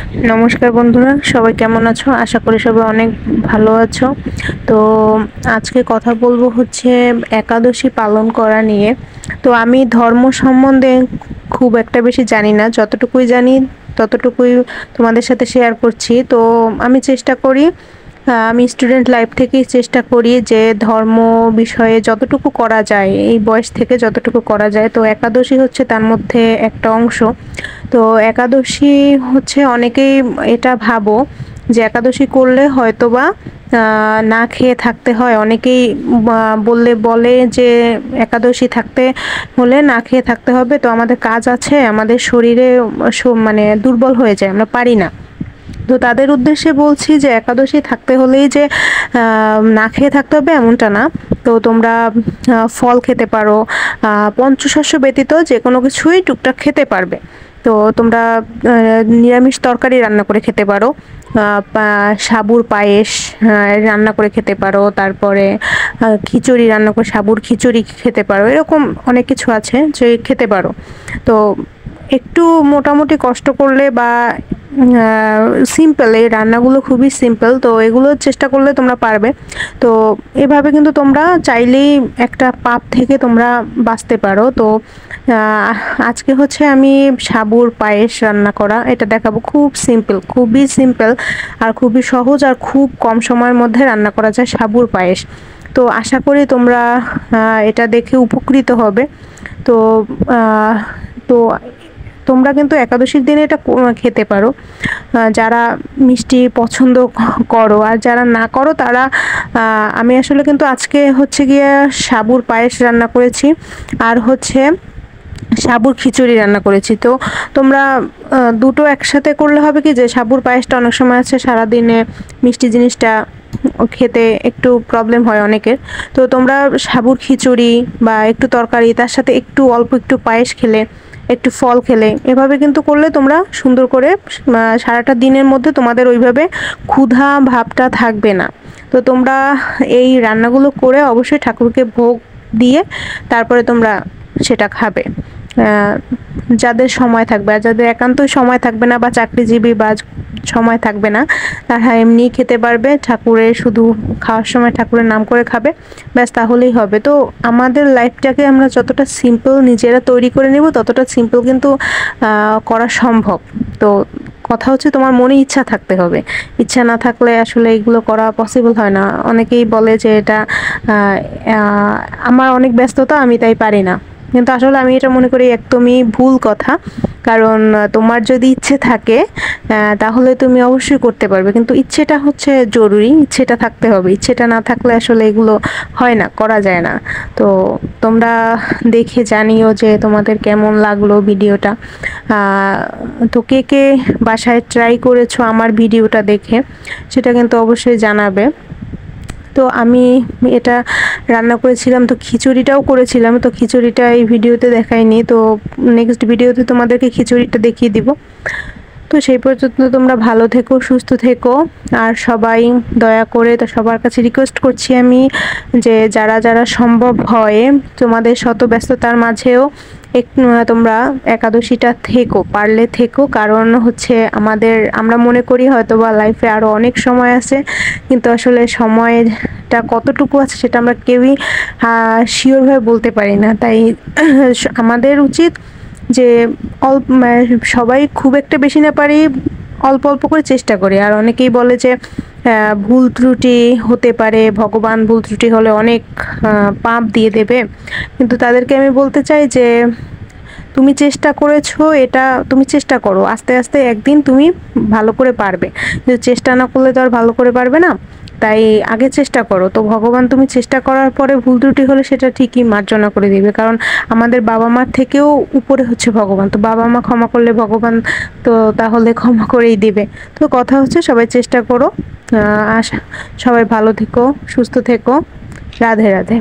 নমস্কার বন্ধুরা, সবাই কেমন আছো? আশা করি সবাই অনেক ভালো আছো। তো আজকে কথা বলবো হচ্ছে একাদশী পালন করা নিয়ে। তো আমি ধর্ম সম্বন্ধে খুব একটা বেশি জানি না, যতটুকুই জানি ততটুকুই তোমাদের সাথে শেয়ার করছি। তো আমি চেষ্টা করি, আমি স্টুডেন্ট লাইফ থেকেই চেষ্টা করি যে ধর্ম বিষয়ে যতটুকু করা যায়, এই বয়স থেকে যতটুকু করা যায়। তো একাদশী হচ্ছে তার মধ্যে একটা অংশ। তো একাদশী হচ্ছে অনেকেই এটা ভাবো যে একাদশী করলে হয়তোবা না খেয়ে থাকতে হয়। অনেকেই বলে যে একাদশী থাকতে হলে না খেয়ে থাকতে হবে, তো আমাদের কাজ আছে, আমাদের শরীরে মানে দুর্বল হয়ে যায়, আমরা পারি না। তো তাদের উদ্দেশ্যে বলছি যে একাদশী থাকতে হলেই যে না খেয়ে থাকতে হবে এমনটা না। তো তোমরা ফল খেতে পারো, পঞ্চশস্য ব্যতীত যে কোনো কিছুই টুকটাক খেতে পারবে। তো তোমরা নিরামিষ তরকারি রান্না করে খেতে পারো, সাবুর পায়েস রান্না করে খেতে পারো, তারপরে খিচুড়ি রান্না করে সাবুর খিচুড়ি খেতে পারো, এরকম অনেক কিছু আছে যে খেতে পারো। তো একটু মোটামুটি কষ্ট করলে বা সিম্পল, এই রান্নাগুলো খুবই সিম্পল, তো এগুলো চেষ্টা করলে তোমরা পারবে। তো এভাবে কিন্তু তোমরা চাইলেই একটা পাপ থেকে তোমরা বাঁচতে পারো। তো আজকে হচ্ছে আমি সাবুর পায়েস রান্না করা এটা দেখাবো। খুব সিম্পল, খুবই সিম্পল আর খুবই সহজ, আর খুব কম সময়ের মধ্যে রান্না করা যায় সাবুর পায়েস। তো আশা করি তোমরা এটা দেখে উপকৃত হবে। তো তো তোমরা কিন্তু একাদশীর দিনে এটা খেতে পারো, যারা মিষ্টি পছন্দ করো। আর যারা না করো তারা, আমি আসলে কিন্তু আজকে হচ্ছে গিয়ে সাবুর পায়েস রান্না করেছি আর হচ্ছে সাবুর খিচুড়ি রান্না করেছি। তো তোমরা দুটো একসাথে করলে হবে কি, যে সাবুর পায়েসটা অনেক সময় আছে সারাদিনে মিষ্টি জিনিসটা খেতে একটু প্রবলেম হয় অনেকের। তো তোমরা সাবুর খিচুড়ি বা একটু তরকারি, তার সাথে একটু অল্প একটু পায়েস খেলে, একটু ফল খেলে, এভাবে কিন্তু করলে তোমরা সুন্দর করে সারাটা দিনের মধ্যে তোমাদের ওইভাবে ক্ষুধা ভাবটা থাকবে না। তো তোমরা এই রান্নাগুলো করে অবশ্যই ঠাকুরকে ভোগ দিয়ে তারপরে তোমরা সেটা খাবে। যাদের সময় থাকবে, আর যাদের একান্তই সময় থাকবে না বা চাকরিজীবী বা সময় থাকবে না, তারা এমনি খেতে পারবে, ঠাকুরের শুধু খাওয়ার সময় ঠাকুরের নাম করে খাবে, ব্যাস তাহলেই হবে। তো আমাদের লাইফটাকে আমরা যতটা সিম্পল নিজেরা তৈরি করে নেব ততটা সিম্পল কিন্তু করা সম্ভব। তো কথা হচ্ছে তোমার মনে ইচ্ছা থাকতে হবে, ইচ্ছা না থাকলে আসলে এগুলো করা পসিবল হয় না। অনেকেই বলে যে এটা আমার অনেক ব্যস্ততা, আমি তাই পারি না, কিন্তু আসলে আমি এটা মনে করি একদমই ভুল কথা। কারণ তোমার যদি ইচ্ছে থাকে তাহলে তুমি অবশ্যই করতে পারবে, কিন্তু ইচ্ছেটা হচ্ছে জরুরি, ইচ্ছেটা থাকতে হবে। ইচ্ছেটা না থাকলে আসলে এগুলো হয় না, করা যায় না। তো তোমরা দেখে জানিও যে তোমাদের কেমন লাগলো ভিডিওটা। তো কে কে বাসায় ট্রাই করেছো আমার ভিডিওটা দেখে সেটা কিন্তু অবশ্যই জানাবে। তো আমি এটা রান্না করেছিলাম, তো খিচুড়িটাও করেছিলাম। তো খিচুড়িটা এই ভিডিওতে দেখাইনি, তো নেক্সট ভিডিওতে তোমাদেরকে খিচুড়িটা দেখিয়ে দিব। তো সেই পর্যন্ত তোমরা ভালো থেকো, সুস্থ থেকো। আর সবাই দয়া করে, তো সবার কাছে রিকোয়েস্ট করছি আমি যে যারা যারা সম্ভব হয় তোমাদের শত ব্যস্ততার মাঝেও একটু তোমরা একাদশীটা থেকো, পারলে থেকো। কারণ হচ্ছে আমরা মনে করি হয়তো বা লাইফে আরও অনেক সময় আছে, কিন্তু আসলে সময়টা কতটুকু আছে সেটা আমরা কেউই শিওরভাবে বলতে পারি না। তাই আমাদের উচিত যে সবাই খুব একটা বেশি না পারি, অল্প অল্প করে চেষ্টা করি। আর অনেকেই বলে যে ভুল ত্রুটি হতে পারে, ভগবান ভুল ত্রুটি হলে অনেক পাপ দিয়ে দেবে। কিন্তু তাদেরকে আমি বলতে চাই যে তুমি চেষ্টা করেছো, এটা তুমি চেষ্টা করো, আস্তে আস্তে একদিন তুমি ভালো করে পারবে। কিন্তু চেষ্টা না করলে তো আর ভালো করে পারবে না। তাই আগে চেষ্টা করো। তো ভগবান তুমি চেষ্টা করার পরে ভুল ত্রুটি হলে সেটা ঠিকই মার্জনা করে দিবে, কারণ আমাদের বাবা মার থেকেও উপরে হচ্ছে ভগবান। তো বাবা মা ক্ষমা করলে ভগবান তো তাহলে ক্ষমা করেই দিবে। তো কথা হচ্ছে সবাই চেষ্টা করো। সবাই ভালো থেকো, সুস্থ থেকো। রাধে রাধে।